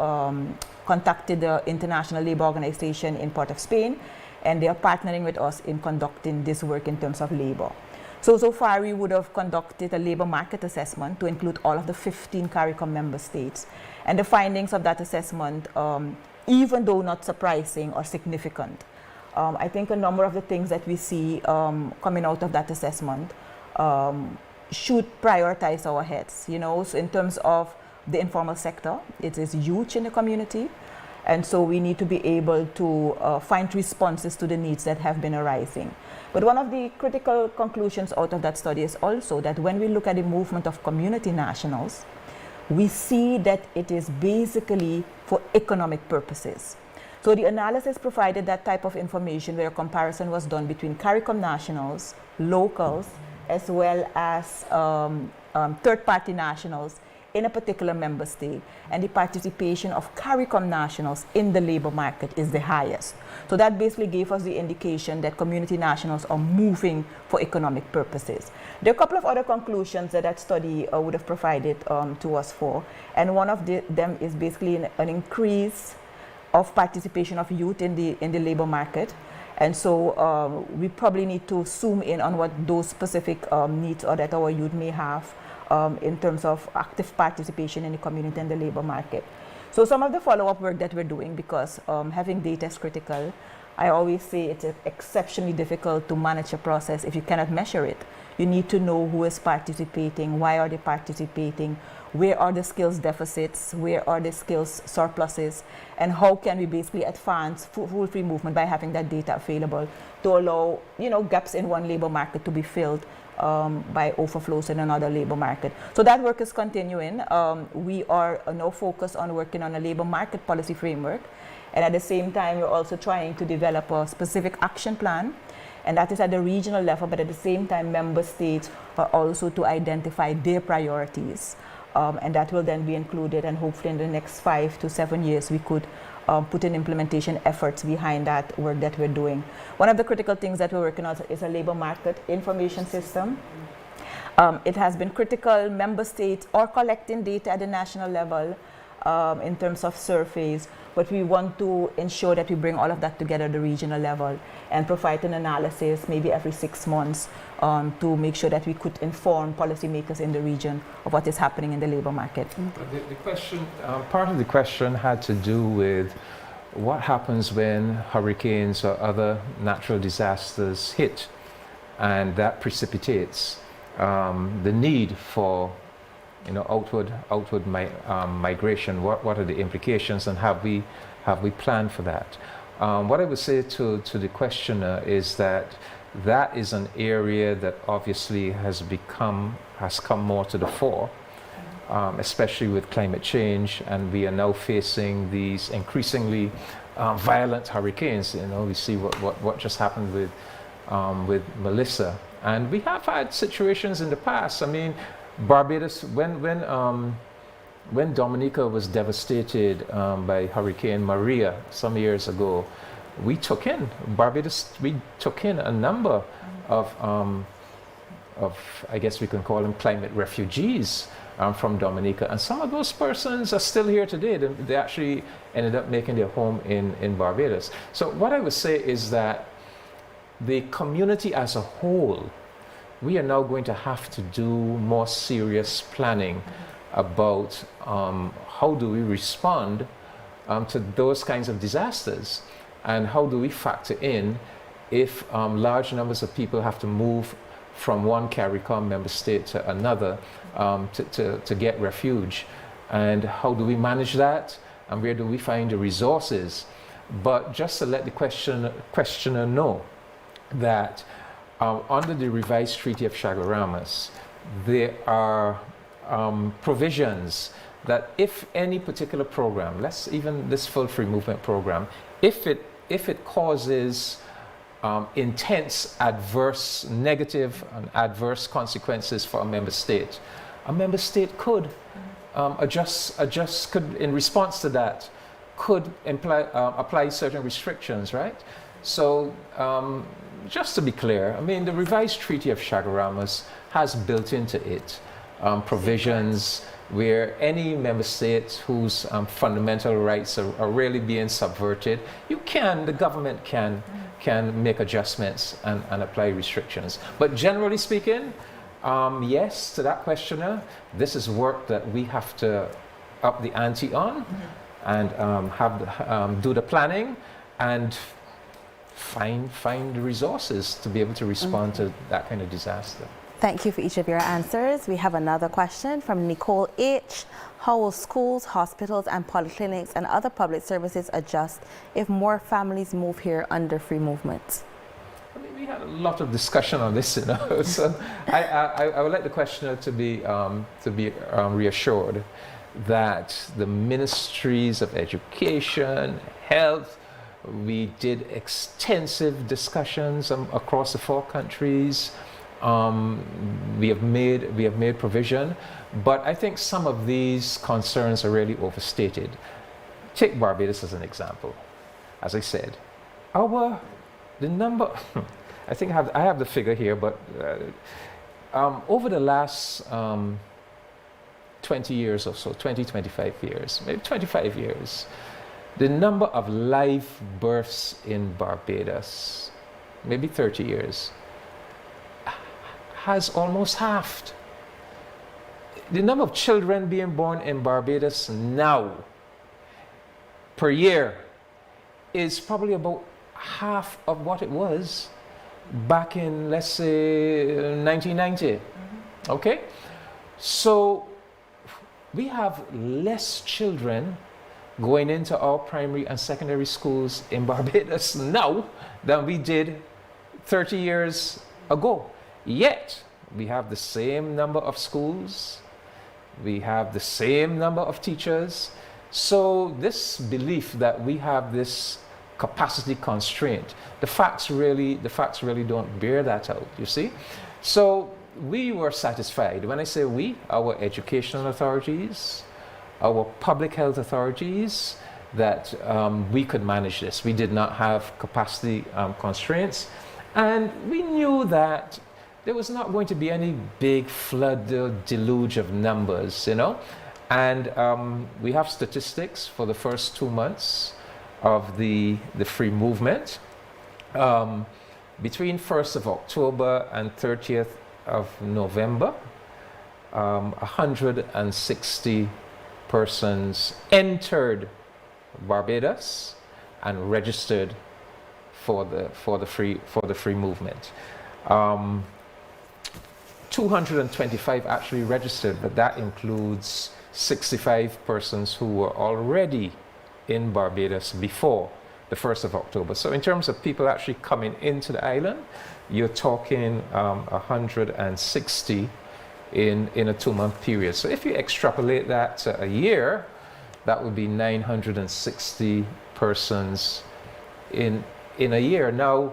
contacted the International Labour Organization in Port of Spain and they are partnering with us in conducting this work in terms of labor. So far we would have conducted a labor market assessment to include all of the 15 CARICOM member states. And the findings of that assessment, even though not surprising or significant, I think a number of the things that we see coming out of that assessment should prioritize our heads. So in terms of the informal sector, it is huge in the community. And so we need to be able to find responses to the needs that have been arising. But one of the critical conclusions out of that study is also that when we look at the movement of community nationals, we see that it is basically for economic purposes. So the analysis provided that type of information where a comparison was done between CARICOM nationals, locals, as well as third-party nationals in a particular member state, and the participation of CARICOM nationals in the labor market is the highest. So that basically gave us the indication that community nationals are moving for economic purposes. There are a couple of other conclusions that that study would have provided to us for, and one of them is basically an increase of participation of youth in the labor market. And so we probably need to zoom in on what those specific needs are that our youth may have in terms of active participation in the community and the labor market. So some of the follow-up work that we're doing, because having data is critical, I always say it's exceptionally difficult to manage a process if you cannot measure it. You need to know who is participating, why are they participating, where are the skills deficits, where are the skills surpluses, and how can we basically advance full free movement by having that data available to allow gaps in one labor market to be filled by overflows in another labor market. So that work is continuing. We are now focused on working on a labor market policy framework, and at the same time we're also trying to develop a specific action plan, and that is at the regional level, but at the same time member states are also to identify their priorities, and that will then be included, and hopefully in the next 5 to 7 years we could put in implementation efforts behind that work that we're doing. One of the critical things that we're working on is a labor market information system. It has been critical. Member states are collecting data at the national level in terms of surveys, but we want to ensure that we bring all of that together at the regional level and provide an analysis maybe every 6 months to make sure that we could inform policymakers in the region of what is happening in the labor market. The question, part of the question had to do with what happens when hurricanes or other natural disasters hit, and that precipitates the need for outward migration. What are the implications, and have we planned for that? What I would say to the questioner is that is an area that obviously has come more to the fore, especially with climate change, and we are now facing these increasingly violent hurricanes. We see what just happened with Melissa, and we have had situations in the past. I mean, Barbados, when Dominica was devastated by Hurricane Maria some years ago, we took in a number of I guess we can call them climate refugees from Dominica, and some of those persons are still here today. They actually ended up making their home in Barbados. So what I would say is that the community as a whole, we are now going to have to do more serious planning about how do we respond to those kinds of disasters, and how do we factor in if large numbers of people have to move from one CARICOM member state to another to get refuge, and how do we manage that, and where do we find the resources. But just to let the questioner know that under the revised Treaty of Chaguaramas, there are provisions that if any particular program, even this full free movement program, if it causes intense negative and adverse consequences for a member state could could, in response to that, could apply certain restrictions, right? So just to be clear, I mean, the revised Treaty of Chaguaramas has built into it provisions where any member state whose fundamental rights are really being subverted, the government can can make adjustments and apply restrictions. But generally speaking, yes, to that questioner, this is work that we have to up the ante on and do the planning and find the resources to be able to respond to that kind of disaster. Thank you for each of your answers. We have another question from Nicole H. How will schools, hospitals, and polyclinics and other public services adjust if more families move here under free movement? I mean, we had a lot of discussion on this, you know. So I would like the questioner to be reassured that the ministries of education, health, we did extensive discussions across the 4 countries. We have made provision, but I think some of these concerns are really overstated. Take Barbados as an example. As I said, the number, I think I have the figure here, but over the last 20 years or so, 25 years, maybe 25 years, the number of live births in Barbados, maybe 30 years, has almost halved. The number of children being born in Barbados now per year is probably about half of what it was back in, let's say, 1990. Okay? So we have less children going into our primary and secondary schools in Barbados now than we did 30 years ago. Yet, we have the same number of schools, we have the same number of teachers. So this belief that we have this capacity constraint, the facts really don't bear that out, you see. So we were satisfied. When I say we, our educational authorities, our public health authorities, that we could manage this. We did not have capacity constraints. And we knew that there was not going to be any big flood deluge of numbers, you know. And we have statistics for the first 2 months of the free movement. Between 1st of October and 30th of November, 160 persons entered Barbados and registered for the free movement. 225 actually registered, but that includes 65 persons who were already in Barbados before the 1st of October. So in terms of people actually coming into the island, you're talking 160 in a 2-month period. So if you extrapolate that to a year, that would be 960 persons in a year. Now,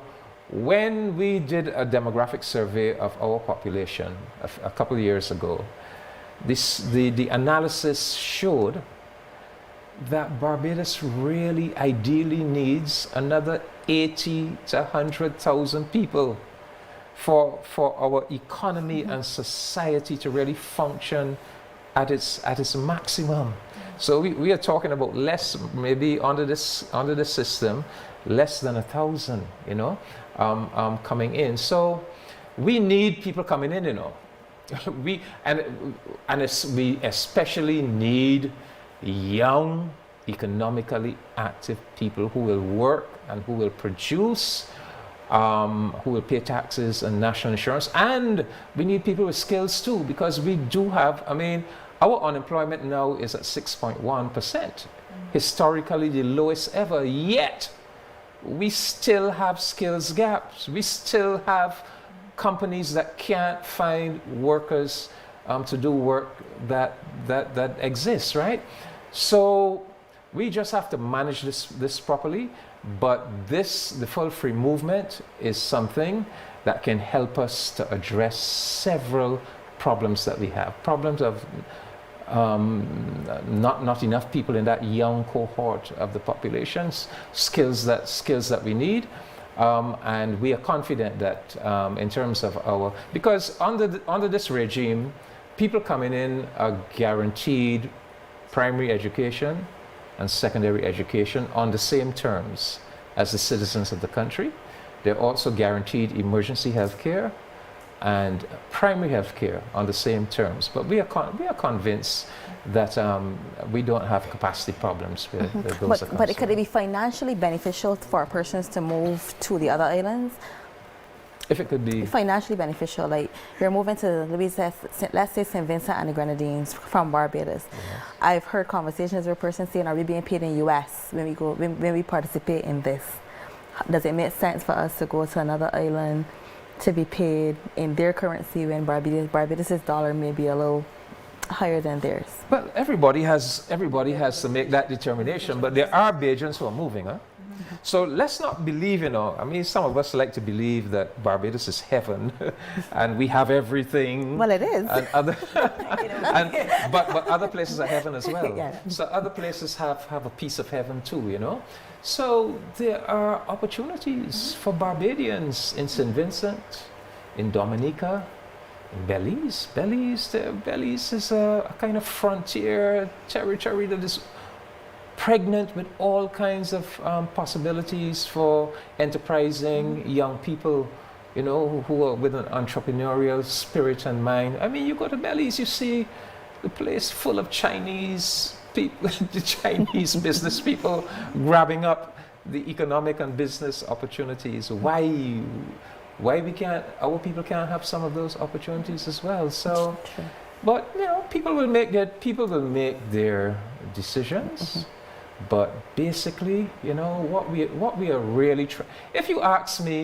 when we did a demographic survey of our population a couple of years ago, the analysis showed that Barbados really ideally needs another 80 to 100,000 people for our economy and society to really function at its maximum. So we are talking about less, maybe under this system, less than 1,000, you know, coming in. So we need people coming in, you know. We especially need young, economically active people who will work and who will produce, who will pay taxes and national insurance. And we need people with skills too, because we do have, I mean, our unemployment now is at 6.1%, historically the lowest ever, yet we still have skills gaps. We still have companies that can't find workers to do work that exists, right? So we just have to manage this properly, but the full free movement is something that can help us to address several problems that we have. Problems of not enough people in that young cohort of the populations, skills that we need. And we are confident that in terms of because under this regime, people coming in are guaranteed primary education and secondary education on the same terms as the citizens of the country. They're also guaranteed emergency health care and primary health care on the same terms. But we are convinced that we don't have capacity problems with those. But could it be financially beneficial for persons to move to the other islands? If it could be financially beneficial, like you're moving to let's say St. Vincent and the Grenadines from Barbados. Yes. I've heard conversations where persons saying, "Are we being paid in US when we participate in this? Does it make sense for us to go to another island to be paid in their currency when Barbados's dollar may be a little higher than theirs?" Well, everybody has to make that determination, but there are Bajans who are moving, huh? So let's not believe, I mean, some of us like to believe that Barbados is heaven and we have everything. Well, it is. And but other places are heaven as well. Yeah. So other places have a piece of heaven too, So there are opportunities for Barbadians in St. Vincent, in Dominica, in Belize. Belize is a kind of frontier territory that is pregnant with all kinds of possibilities for enterprising young people, who are with an entrepreneurial spirit and mind. I mean, you go to Belize, you see the place full of Chinese people, the Chinese business people grabbing up the economic and business opportunities. Why our people can't have some of those opportunities as well? So, but people will make their decisions. Mm-hmm. But basically, what we are really if you ask me,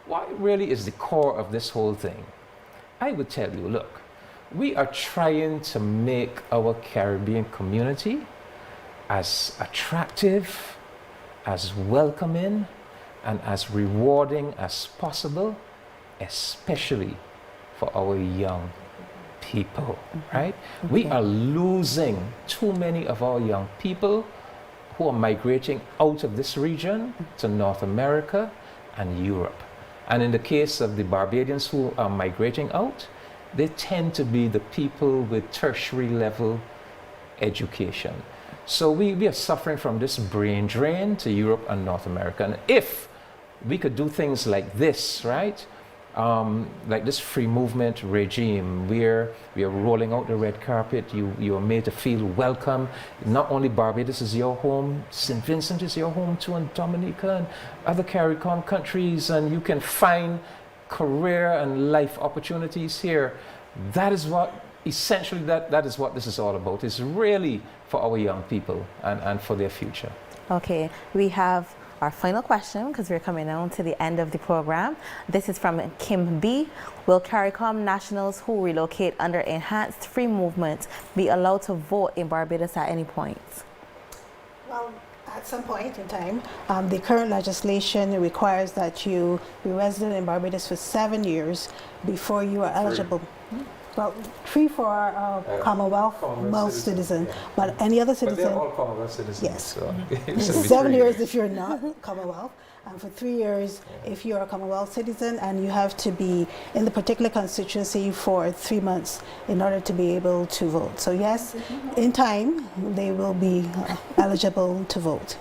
what really is the core of this whole thing, I would tell you, look, we are trying to make our Caribbean community as attractive, as welcoming, and as rewarding as possible, especially for our young people, right? Mm-hmm. We are losing too many of our young people who are migrating out of this region to North America and Europe. And in the case of the Barbadians who are migrating out, they tend to be the people with tertiary level education. So we are suffering from this brain drain to Europe and North America. And if we could do things like this, right? Like this free movement regime where we are rolling out the red carpet, you are made to feel welcome. Not only Barbados is your home, St. Vincent is your home too, and Dominica and other CARICOM countries, and you can find career and life opportunities here. That is what, essentially, that is what this is all about. It's really for our young people and for their future. Okay, we have our final question, because we're coming down to the end of the program. This is from Kim B. Will CARICOM nationals who relocate under enhanced free movement be allowed to vote in Barbados at any point? Well, at some point in time, the current legislation requires that you be resident in Barbados for 7 years before you are eligible. Well, free for Commonwealth, most citizens, yeah. But any other citizen. But they're all Commonwealth citizens. Yes. So 7 years if you're not Commonwealth, and for 3 years if you're a Commonwealth citizen, and you have to be in the particular constituency for 3 months in order to be able to vote. So yes, in time they will be eligible to vote.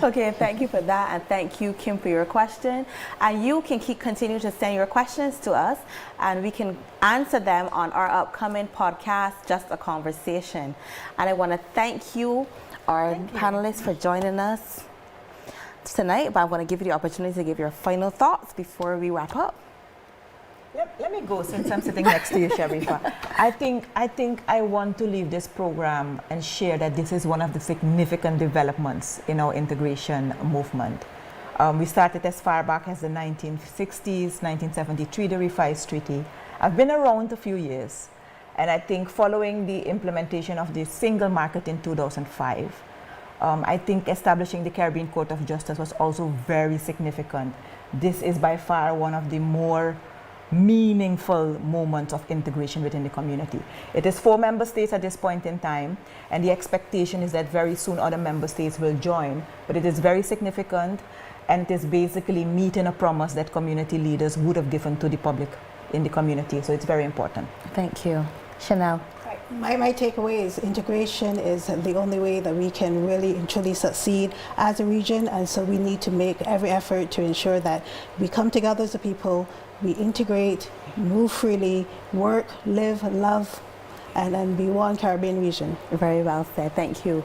Okay, thank you for that, and thank you, Kim, for your question. And you can continue to send your questions to us, and we can answer them on our upcoming podcast, Just a Conversation. And I want to thank you, our panelists, for joining us tonight. But I'm going to give you the opportunity to give your final thoughts before we wrap up. Let me go, since I'm sitting next to you, Sharifa. I think I want to leave this program and share that this is one of the significant developments in our integration movement. We started as far back as the 1960s, 1973, the Revised Treaty. I've been around a few years, and I think following the implementation of the single market in 2005, I think establishing the Caribbean Court of Justice was also very significant. This is by far one of the more meaningful moment of integration within the community. It is 4 member states at this point in time, and the expectation is that very soon other member states will join, but it is very significant, and it is basically meeting a promise that community leaders would have given to the public in the community, so it's very important. Thank you. Shennel. Right. My takeaway is integration is the only way that we can really and truly succeed as a region, and so we need to make every effort to ensure that we come together as a people, we integrate, move freely, work, live, love, and be one Caribbean region. Very well said. Thank you,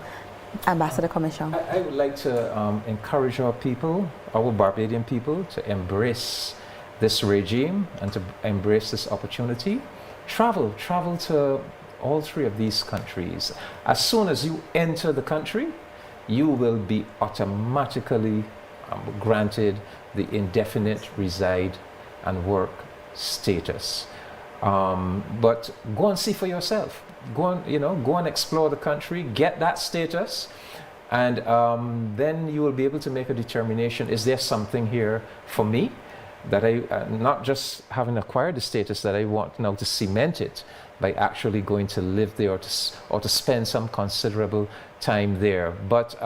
Ambassador Comissiong. I would like to encourage our people, our Barbadian people, to embrace this regime and to embrace this opportunity. Travel to all three of these countries. As soon as you enter the country, you will be automatically granted the indefinite reside and work status. But go and see for yourself. Go and explore the country, get that status, and then you will be able to make a determination, is there something here for me that I, not just having acquired the status, that I want now to cement it by actually going to live there or to spend some considerable time there. But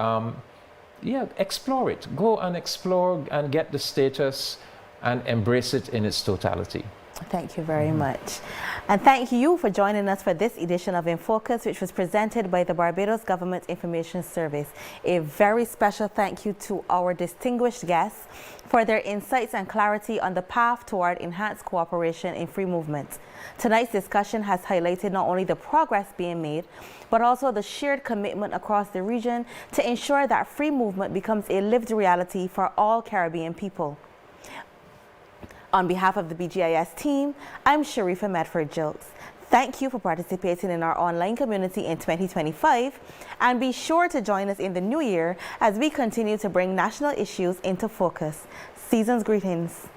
yeah, explore it. Go and explore and get the status and embrace it in its totality. Thank you very much. And thank you for joining us for this edition of In Focus, which was presented by the Barbados Government Information Service. A very special thank you to our distinguished guests for their insights and clarity on the path toward enhanced cooperation in free movement. Tonight's discussion has highlighted not only the progress being made, but also the shared commitment across the region to ensure that free movement becomes a lived reality for all Caribbean people. On behalf of the BGIS team, I'm Sharifa Medford-Gilkes. Thank you for participating in our online community in 2025, and be sure to join us in the new year as we continue to bring national issues into focus. Season's greetings.